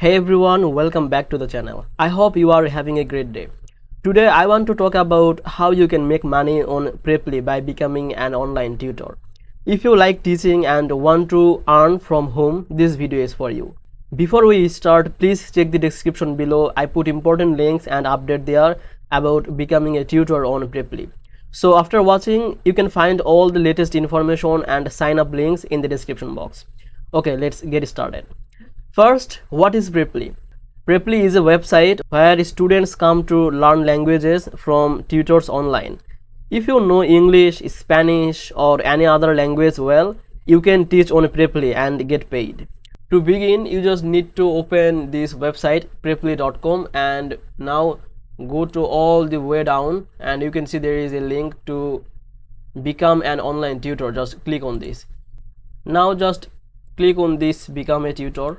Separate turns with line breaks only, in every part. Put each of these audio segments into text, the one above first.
Hey everyone, welcome back to the channel. I hope you are having a great day. Today I want to talk about how you can make money on Preply by becoming an online tutor. If you like teaching and want to earn from home, this video is for you. Before we start, please check the description below. I put important links and update there about becoming a tutor on Preply. So after watching, you can find all the latest information and sign up links in the description box. Okay, let's get started. First, what is Preply? Preply is a website where students come to learn languages from tutors online. If you know English, Spanish or any other language well, you can teach on Preply and get paid. To begin, you just need to open this website preply.com and now go to all the way down and you can see there is a link to become an online tutor. Just click on this. Now just click on this become a tutor.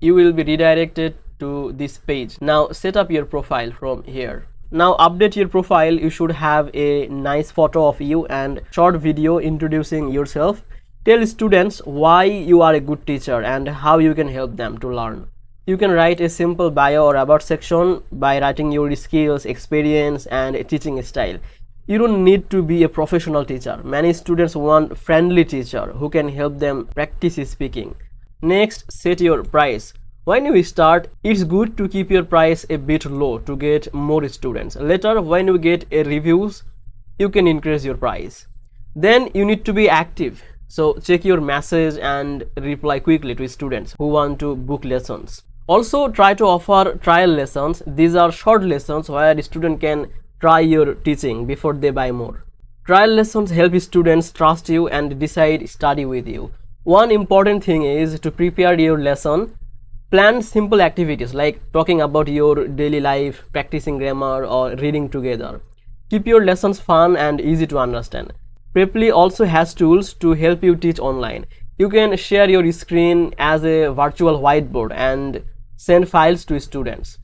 You will be redirected to this page. Now set up your profile from here. Now update your profile. You should have a nice photo of you and short video introducing yourself. Tell students why you are a good teacher and how you can help them to learn. You can write a simple bio or about section by writing your skills, experience and teaching style. You don't need to be a professional teacher. Many students want friendly teacher who can help them practice speaking. Next, set your price. When you start, it's good to keep your price a bit low to get more students. Later, when you get a reviews, you can increase your price. Then you need to be active. So check your message and reply quickly to students who want to book lessons. Also, try to offer trial lessons. These are short lessons where the student can try your teaching before they buy more. Trial lessons help students trust you and decide study with you. One important thing is to prepare your lesson. Plan simple activities like talking about your daily life, practicing grammar or reading together. Keep your lessons fun and easy to understand. Preply also has tools to help you teach online. You can share your screen as a virtual whiteboard and send files to students.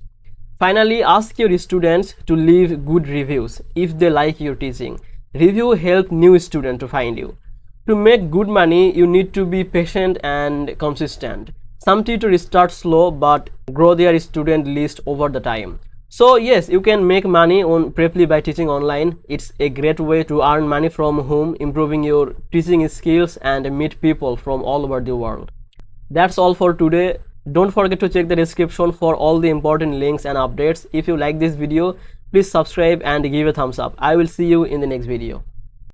Finally, ask your students to leave good reviews if they like your teaching. Review help new students to find you. To make good money, you need to be patient and consistent. Some tutors start slow but grow their student list over the time. So yes, you can make money on Preply by teaching online. It's a great way to earn money from home, improving your teaching skills and meet people from all over the world. That's all for today. Don't forget to check the description for all the important links and updates. If you like this video, please subscribe and give a thumbs up. I will see you in the next video.